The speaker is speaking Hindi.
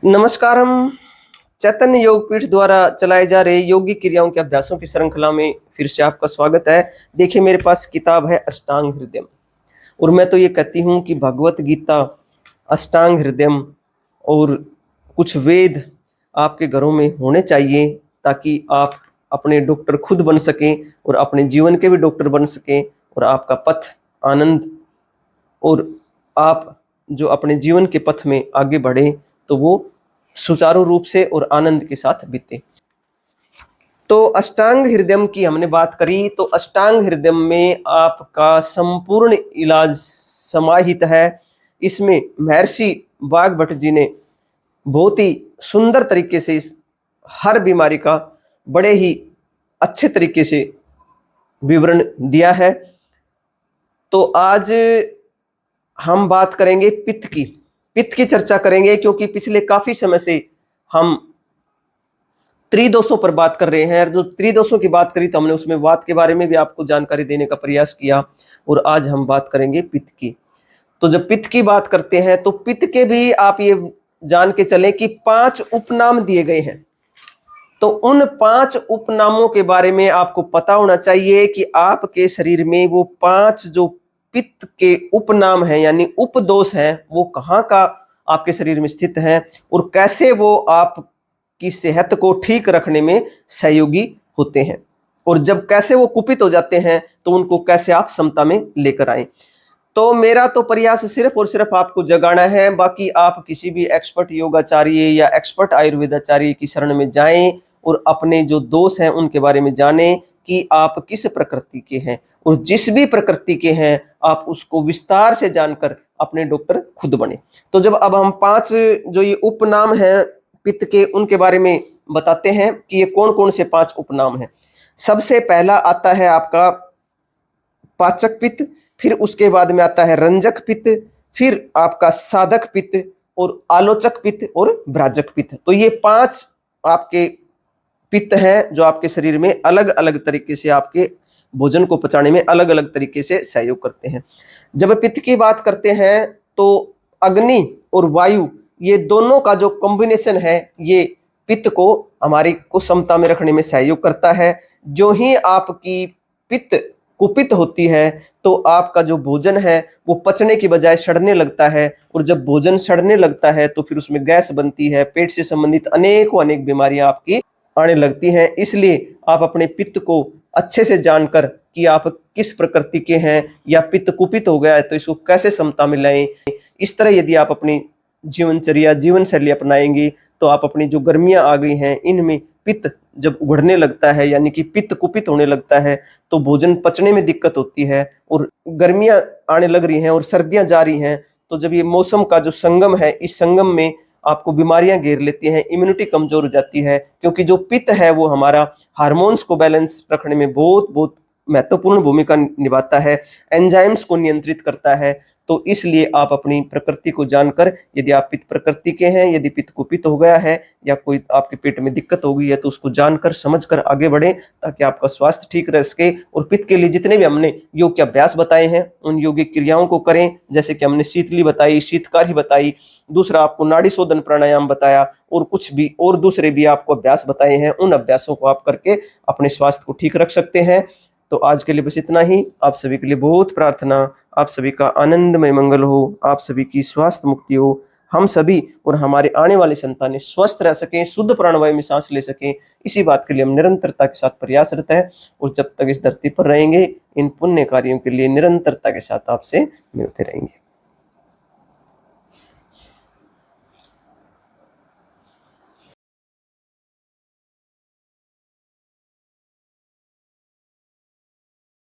नमस्कार। हम चैतन्य योग पीठ द्वारा चलाए जा रहे योगिक क्रियाओं के अभ्यासों की श्रृंखला में फिर से आपका स्वागत है। देखिए, मेरे पास किताब है अष्टांग हृदयम, और मैं तो ये कहती हूँ कि भगवत गीता, अष्टांग हृदयम और कुछ वेद आपके घरों में होने चाहिए, ताकि आप अपने डॉक्टर खुद बन सकें और अपने जीवन के भी डॉक्टर बन सकें, और आपका पथ आनंद, और आप जो अपने जीवन के पथ में आगे बढ़े तो वो सुचारू रूप से और आनंद के साथ बीते। तो अष्टांग हृदयम की हमने बात करी, तो अष्टांग हृदयम में आपका संपूर्ण इलाज समाहित है। इसमें महर्षि वाग्भट जी ने बहुत ही सुंदर तरीके से इस हर बीमारी का बड़े ही अच्छे तरीके से विवरण दिया है। तो आज हम बात करेंगे पित्त की चर्चा करेंगे, क्योंकि पिछले काफी समय से हम त्रिदोषों पर बात कर रहे हैं। जो त्रिदोषों की बात करी तो हमने उसमें वात के बारे में भी आपको जानकारी देने का प्रयास किया, और आज हम बात करेंगे पित्त की। तो जब पित्त की बात करते हैं तो पित्त के भी आप ये जान के चलें कि 5 उपनाम दिए गए हैं। तो उन 5 उपनामों के बारे में आपको पता होना चाहिए कि आपके शरीर में वो 5 जो पित्त के उपनाम हैं, यानी उपदोष हैं, वो कहाँ का आपके शरीर में स्थित हैं, और कैसे वो आपकी सेहत को ठीक रखने में सहयोगी होते हैं, और जब कैसे वो कुपित हो जाते हैं तो उनको कैसे आप समता में लेकर आए। तो मेरा तो प्रयास सिर्फ और सिर्फ आपको जगाना है। बाकी आप किसी भी एक्सपर्ट योगाचार्य या एक्सपर्ट आयुर्वेदाचार्य की शरण में जाएं और अपने जो दोष हैं उनके बारे में जानें कि आप किस प्रकृति के हैं, और जिस भी प्रकृति के हैं आप उसको विस्तार से जानकर अपने डॉक्टर खुद बने। तो जब अब हम 5 जो ये उपनाम हैं पित्त के, उनके बारे में बताते हैं कि ये कौन कौन से 5 उपनाम हैं। सबसे पहला आता है आपका पाचक पित्त, फिर उसके बाद में आता है रंजक पित्त, फिर आपका साधक पित्त, और आलोचक पित्त, और भ्राजक पित्त। तो ये 5 आपके पित्त हैं जो आपके शरीर में अलग अलग तरीके से आपके भोजन को पचाने में अलग अलग तरीके से सहयोग करते हैं। जब पित्त की बात करते हैं तो अग्नि और वायु, ये दोनों का जो कॉम्बिनेशन है, ये पित्त को हमारी को समता में रखने में सहयोग करता है। जो ही आपकी पित्त कुपित होती है तो आपका जो भोजन है वो पचने की बजाय सड़ने लगता है, और जब भोजन सड़ने लगता है तो फिर उसमें गैस बनती है, पेट से संबंधित अनेक बीमारियां आपकी आने लगती हैं। इसलिए आप अपने पित्त को अच्छे से जानकर कि आप किस प्रकृति के हैं, या पित्त कुपित हो गया है तो इसको कैसे समता में लाएं, इस तरह यदि आप अपनी जीवनचर्या जीवन शैली अपनाएंगे तो आप अपनी जो गर्मियां आ गई हैं इनमें पित्त जब उभरने लगता है, यानी कि पित्त कुपित होने लगता है, तो भोजन पचने में दिक्कत होती है, और गर्मियां आने लग रही हैं और सर्दियां जा रही हैं, तो जब ये मौसम का जो संगम है, इस संगम में आपको बीमारियां घेर लेती हैं, इम्यूनिटी कमजोर हो जाती है, क्योंकि जो पित्त है वो हमारा हार्मोन्स को बैलेंस रखने में बहुत महत्वपूर्ण भूमिका निभाता है, एंजाइम्स को नियंत्रित करता है। तो इसलिए आप अपनी प्रकृति को जानकर, यदि आप पित्त प्रकृति के हैं, यदि पित्त कुपित हो गया है या कोई आपके पेट में दिक्कत हो गई है, तो उसको जानकर समझकर आगे बढ़ें, ताकि आपका स्वास्थ्य ठीक रह सके। और पित्त के लिए जितने भी हमने योग के अभ्यास बताए हैं उन योगिक क्रियाओं को करें, जैसे कि हमने शीतली बताई, शीतकारी बताई, दूसरा आपको नाड़ी शोधन प्राणायाम बताया, और कुछ भी और दूसरे भी आपको अभ्यास बताए हैं। उन अभ्यासों को आप करके अपने स्वास्थ्य को ठीक रख सकते हैं। तो आज के लिए बस इतना ही। आप सभी के लिए बहुत प्रार्थना, आप सभी का आनंदमय मंगल हो, आप सभी की स्वास्थ्य मुक्ति हो, हम सभी और हमारे आने वाली संतानें स्वस्थ रह सकें, शुद्ध प्राणवायु में सांस ले सकें, इसी बात के लिए हम निरंतरता के साथ प्रयासरत हैं। और जब तक इस धरती पर रहेंगे, इन पुण्य कार्यों के लिए निरंतरता के साथ आपसे मिलते रहेंगे।